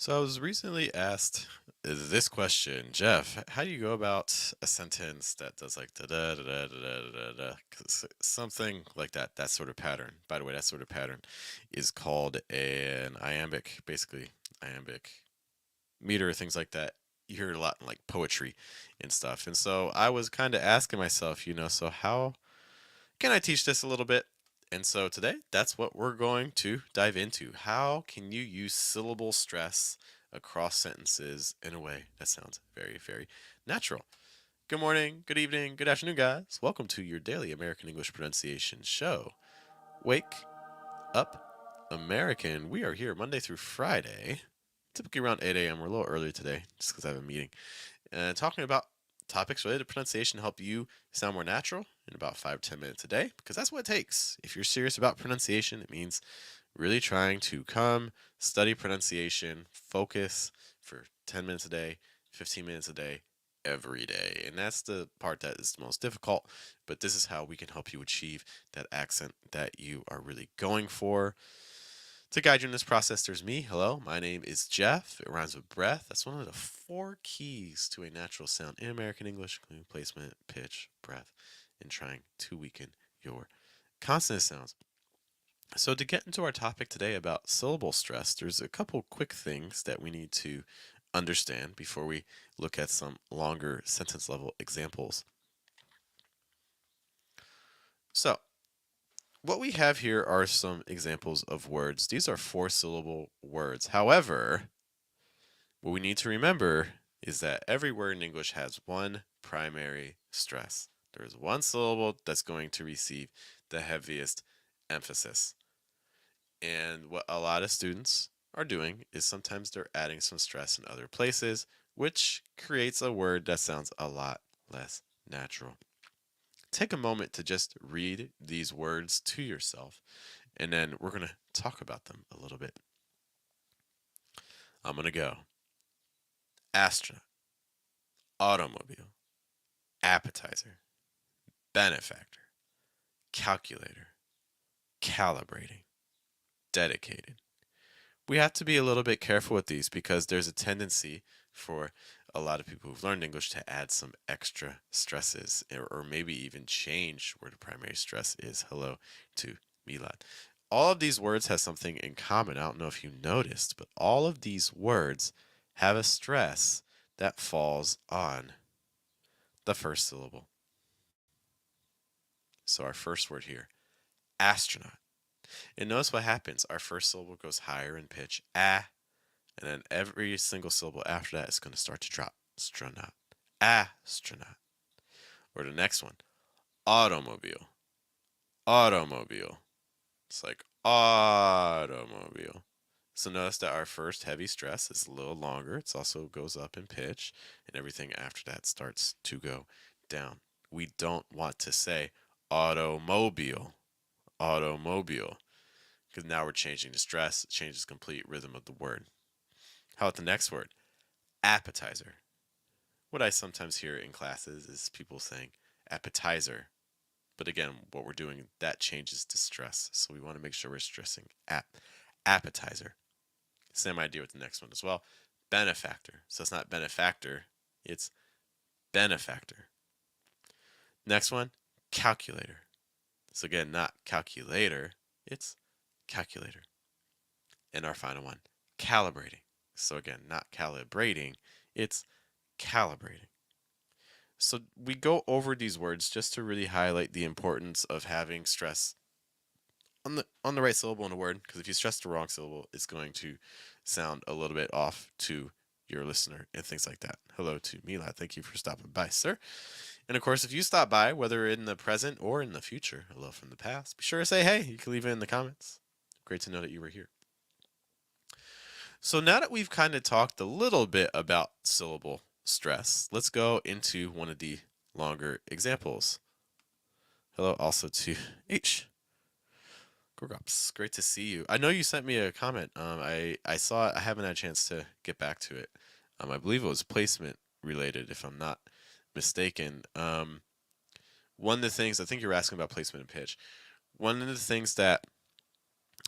So I was recently asked this question, Jeff, how do you go about a sentence that does like da da da da da da da da, something like that, that sort of pattern. By the way, that sort of pattern is called an iambic, basically iambic meter, things like that. You hear it a lot in like poetry and stuff. And so I was kind of asking myself, so how can I teach this a little bit? And so today, that's what we're going to dive into. How can you use syllable stress across sentences in a way that sounds very, very natural? Good morning, good evening, good afternoon, guys. Welcome to your daily American English pronunciation show. Wake up, American. We are here Monday through Friday, typically around 8 a.m. We're a little early today just because I have a meeting. And talking about topics related to pronunciation to help you sound more natural in about 5 to 10 minutes a day, because that's what it takes. If you're serious about pronunciation, it means really trying to come, study pronunciation, focus for 10 minutes a day, 15 minutes a day, every day. And that's the part that is the most difficult, but this is how we can help you achieve that accent that you are really going for. To guide you in this process, there's me. Hello, my name is Jeff. It rhymes with breath. That's one of the four keys to a natural sound in American English, including placement, pitch, breath, and trying to weaken your consonant sounds. So, to get into our topic today about syllable stress, there's a couple quick things that we need to understand before we look at some longer sentence level examples. So, what we have here are some examples of words. These are four-syllable words. However, what we need to remember is that every word in English has one primary stress. There is one syllable that's going to receive the heaviest emphasis. And what a lot of students are doing is sometimes they're adding some stress in other places, which creates a word that sounds a lot less natural. Take a moment to just read these words to yourself, and then we're going to talk about them a little bit. I'm going to go astronaut, automobile, appetizer, benefactor, calculator, calibrating, dedicated. We have to be a little bit careful with these because there's a tendency for a lot of people who've learned English to add some extra stresses or maybe even change where the primary stress is. Hello to Milad. All of these words have something in common. I don't know if you noticed, but all of these words have a stress that falls on the first syllable. So our first word here, astronaut. And notice what happens. Our first syllable goes higher in pitch, ah, and then every single syllable after that is going to start to drop. Astronaut, astronaut. Or the next one, automobile, automobile. It's like automobile. So notice that our first heavy stress is a little longer. It also goes up in pitch, and everything after that starts to go down. We don't want to say automobile, automobile, because now we're changing the stress. It changes complete rhythm of the word. How about the next word? Appetizer. What I sometimes hear in classes is people saying appetizer. But again, what we're doing, that changes to stress. So we want to make sure we're stressing appetizer. Same idea with the next one as well. Benefactor. So it's not benefactor, it's benefactor. Next one, calculator. So again, not calculator, it's calculator. And our final one, calibrating. So again, not calibrating, it's calibrating. So we go over these words just to really highlight the importance of having stress on the right syllable in a word, because if you stress the wrong syllable, it's going to sound a little bit off to your listener and things like that. Hello to Milad. Thank you for stopping by, sir. And of course, if you stop by, whether in the present or in the future, hello from the past, be sure to say hey. You can leave it in the comments. Great to know that you were here. So now that we've kind of talked a little bit about syllable stress, let's go into one of the longer examples. Hello also to H. Gorgops, great to see you. I know you sent me a comment. I saw it. I haven't had a chance to get back to it. I believe it was placement related, if I'm not mistaken. One of the things I think you're asking about placement and pitch. One of the things that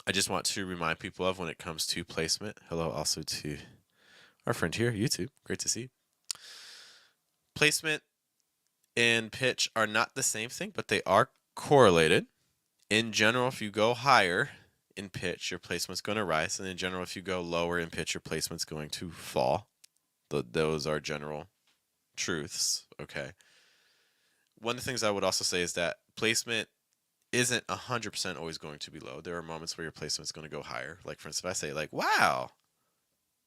I just want to remind people of when it comes to placement. Hello, also to our friend here, YouTube. Great to see you. Placement and pitch are not the same thing, but they are correlated. In general, if you go higher in pitch, your placement's going to rise. And in general, if you go lower in pitch, your placement's going to fall. Those are general truths. Okay. One of the things I would also say is that placement isn't 100% always going to be low. There are moments where your placement's going to go higher. Like, for instance, if I say, like, wow,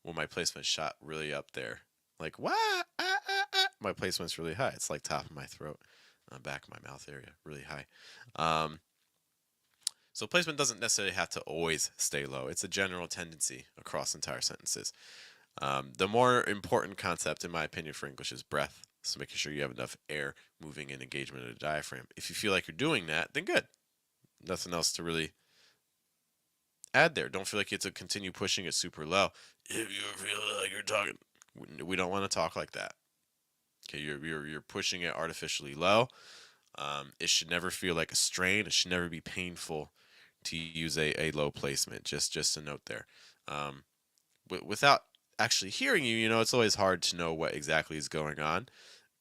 well, my placement shot really up there. Like, wow, my placement's really high. It's like top of my throat, back of my mouth area, really high. So placement doesn't necessarily have to always stay low. It's a general tendency across entire sentences. The more important concept, in my opinion, for English is breath. So making sure you have enough air moving and engagement of the diaphragm. If you feel like you're doing that, then good. Nothing else to really add there. Don't feel like you have to continue pushing it super low. If you feel like you're talking, we don't want to talk like that. Okay, you're pushing it artificially low. It should never feel like a strain. It should never be painful to use a low placement. Just a note there. Without actually hearing you, it's always hard to know what exactly is going on.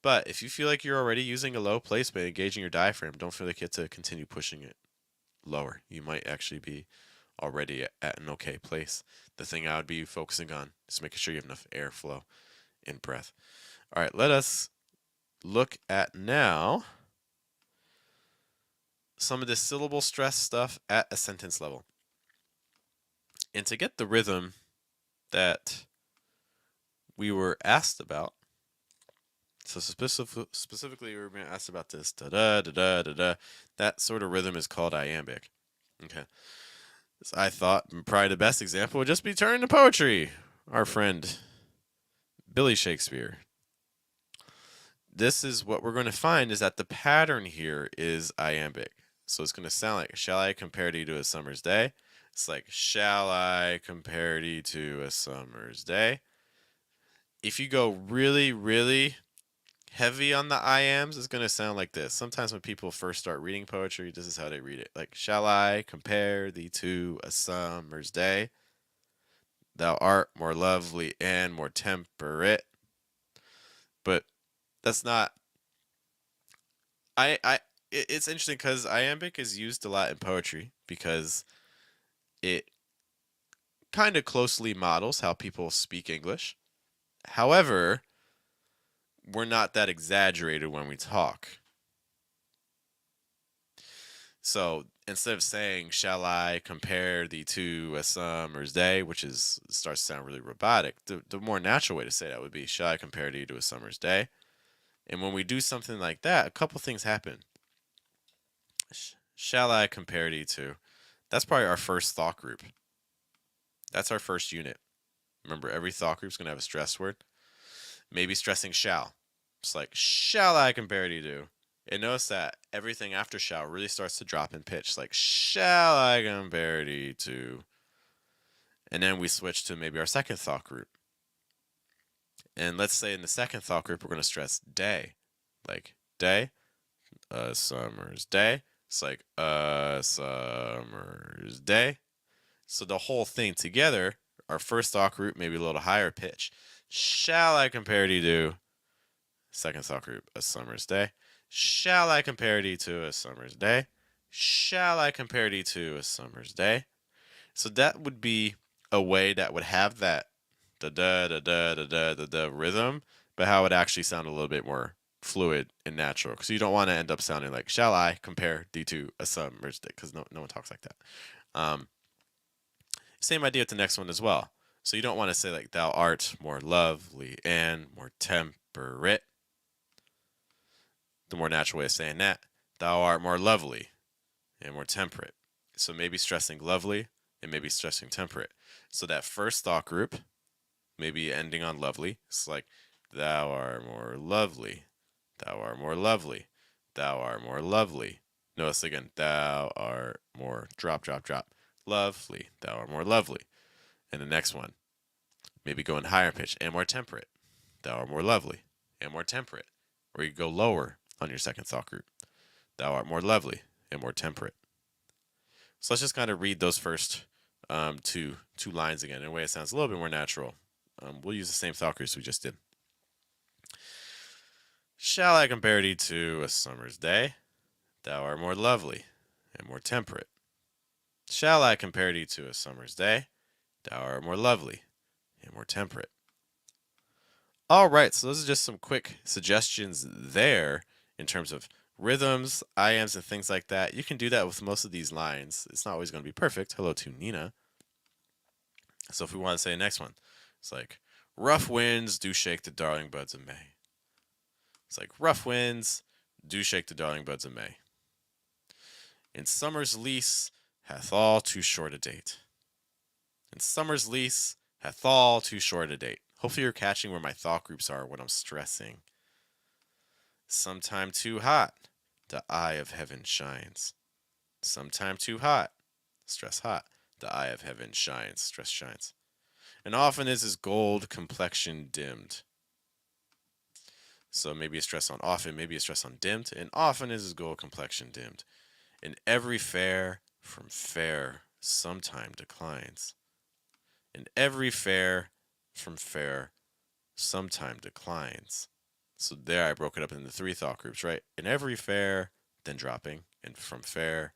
But if you feel like you're already using a low placement, engaging your diaphragm, don't feel like you have to continue pushing it lower. You might actually be already at an okay place. The thing I would be focusing on is making sure you have enough airflow and breath. All right, let us look at now some of the syllable stress stuff at a sentence level. And to get the rhythm that we were asked about, so specifically we were being asked about this da-da, da-da, da-da. That sort of rhythm is called iambic. Okay. So I thought probably the best example would just be turning to poetry. Our friend Billy Shakespeare. This is what we're going to find is that the pattern here is iambic. So it's going to sound like, shall I compare thee to a summer's day? It's like, shall I compare thee to a summer's day? If you go really, really heavy on the iams, it's going to sound like this. Sometimes when people first start reading poetry, this is how they read it. Like, shall I compare thee to a summer's day? Thou art more lovely and more temperate. But that's not... It's interesting because iambic is used a lot in poetry because it kind of closely models how people speak English. However, we're not that exaggerated when we talk. So instead of saying, shall I compare thee to a summer's day, which starts to sound really robotic, the more natural way to say that would be, shall I compare thee to a summer's day? And when we do something like that, a couple things happen. Shall I compare thee to? That's probably our first thought group. That's our first unit. Remember, every thought group is going to have a stress word. Maybe stressing shall. It's like, shall I compare thee to? And notice that everything after shall really starts to drop in pitch. Like, shall I compare thee to? And then we switch to maybe our second thought group. And let's say in the second thought group, we're going to stress day. Like, day, a summer's day. It's like, a summer's day. So the whole thing together, our first thought group, maybe a little higher pitch. Shall I compare thee to? Second thought group, a summer's day. Shall I compare thee to a summer's day? Shall I compare thee to a summer's day? So that would be a way that would have that da da da da da da da da rhythm, but how it actually sound a little bit more fluid and natural. Because you don't want to end up sounding like, shall I compare thee to a summer's day? Because no one talks like that. Same idea with the next one as well. So you don't want to say like, thou art more lovely and more temperate. The more natural way of saying that, thou art more lovely and more temperate. So maybe stressing lovely and maybe stressing temperate. So that first thought group, maybe ending on lovely. It's like, thou art more lovely. Thou art more lovely. Thou art more lovely. Notice again, thou art more, drop, drop, drop. Lovely. Thou art more lovely. And the next one, maybe go in higher pitch and more temperate. Thou art more lovely and more temperate. Or you go lower on your second thought group. Thou art more lovely and more temperate. So let's just kind of read those first two lines again in a way it sounds a little bit more natural We'll use the same thought groups we just did. Shall I compare thee to a summer's day? Thou art more lovely and more temperate. Shall I compare thee to a summer's day? Thou art more lovely and more temperate. All right, so those are just some quick suggestions there in terms of rhythms, iams, and things like that. You can do that with most of these lines. It's not always going to be perfect. Hello to Nina. So if we want to say the next one, it's like, rough winds do shake the darling buds of May. It's like, rough winds do shake the darling buds of May. In summer's lease hath all too short a date. In summer's lease hath all too short a date. Hopefully you're catching where my thought groups are when I'm stressing. Sometime too hot, the eye of heaven shines. Sometime too hot, stress hot, the eye of heaven shines, stress shines. And often is his gold complexion dimmed. So maybe a stress on often, maybe a stress on dimmed, and often is his gold complexion dimmed. In every fair from fair sometime declines. In every fair from fair sometime declines. So there I broke it up into 3 thought groups, right? In every fair, then dropping, and from fair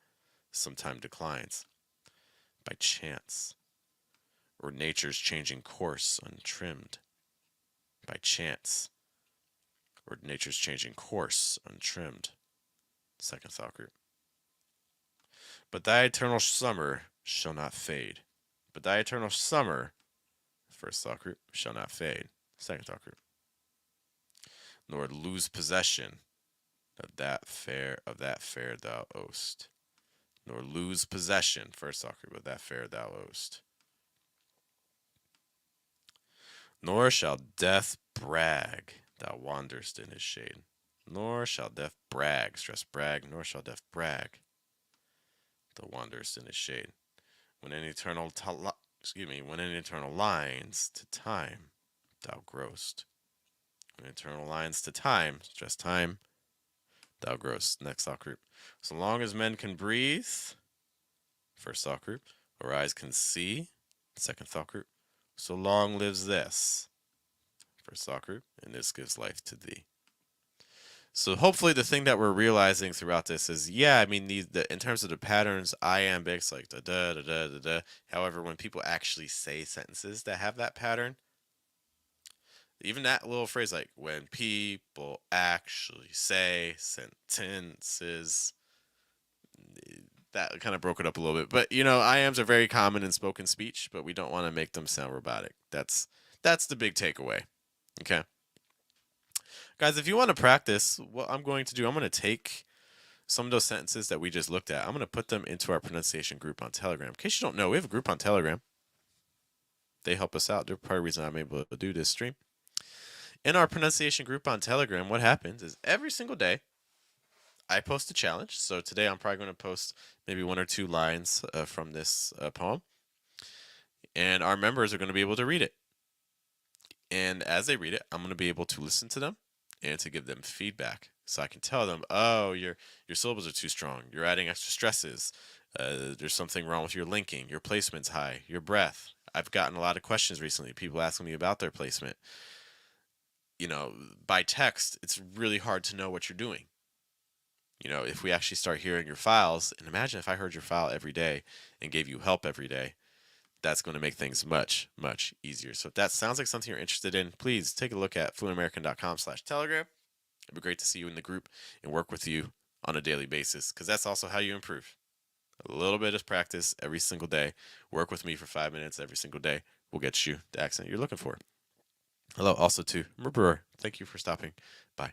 sometime declines. By chance. Or nature's changing course untrimmed. By chance. Or nature's changing course untrimmed. Second thought group. But thy eternal summer shall not fade. But thy eternal summer, first thought group, shall not fade. Second thought group. Nor lose possession of that fair thou owest. Nor lose possession, first thought group, of that fair thou owest. Nor shall death brag, thou wanderest in his shade. Nor shall death brag, stress brag, nor shall death brag, thou wanderest in his shade. When in eternal lines to time thou growest. When eternal lines to time, stress time, thou growest. Next thought group. So long as men can breathe, first thought group, or eyes can see, second thought group. So long lives this, first thought group, and this gives life to thee. So hopefully the thing that we're realizing throughout this is, yeah, I mean, in terms of the patterns, iambics, like da da da da da da. However, when people actually say sentences that have that pattern, even that little phrase, like when people actually say sentences, that kind of broke it up a little bit. But iams are very common in spoken speech, but we don't want to make them sound robotic. That's the big takeaway. Okay, guys, if you want to practice, what I'm going to do, I'm going to take some of those sentences that we just looked at. I'm going to put them into our pronunciation group on Telegram. In case you don't know, we have a group on Telegram. They help us out. They're part of the reason I'm able to do this stream. In our pronunciation group on Telegram, what happens is every single day, I post a challenge. So today I'm probably going to post maybe 1 or 2 lines from this poem. And our members are going to be able to read it. And as they read it, I'm going to be able to listen to them and to give them feedback. So I can tell them, oh, your syllables are too strong. You're adding extra stresses. There's something wrong with your linking. Your placement's high. Your breath. I've gotten a lot of questions recently. People asking me about their placement. By text, it's really hard to know what you're doing. If we actually start hearing your files, and imagine if I heard your file every day and gave you help every day, that's going to make things much, much easier. So if that sounds like something you're interested in, please take a look at fluentamerican.com/Telegram. It'd be great to see you in the group and work with you on a daily basis, because that's also how you improve. A little bit of practice every single day. Work with me for 5 minutes every single day will get you the accent you're looking for. Hello, also to Brewer. Thank you for stopping by.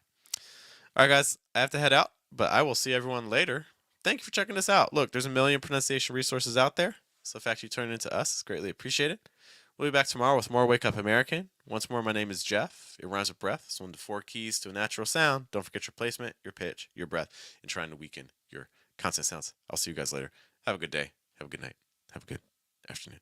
All right, guys, I have to head out, but I will see everyone later. Thank you for checking this out. Look, there's a million pronunciation resources out there, so the fact you turn it into us is greatly appreciated. We'll be back tomorrow with more Wake Up American. Once more, my name is Jeff. It rhymes with breath. It's one of the 4 keys to a natural sound. Don't forget your placement, your pitch, your breath, and trying to weaken your consonant sounds. I'll see you guys later. Have a good day. Have a good night. Have a good afternoon.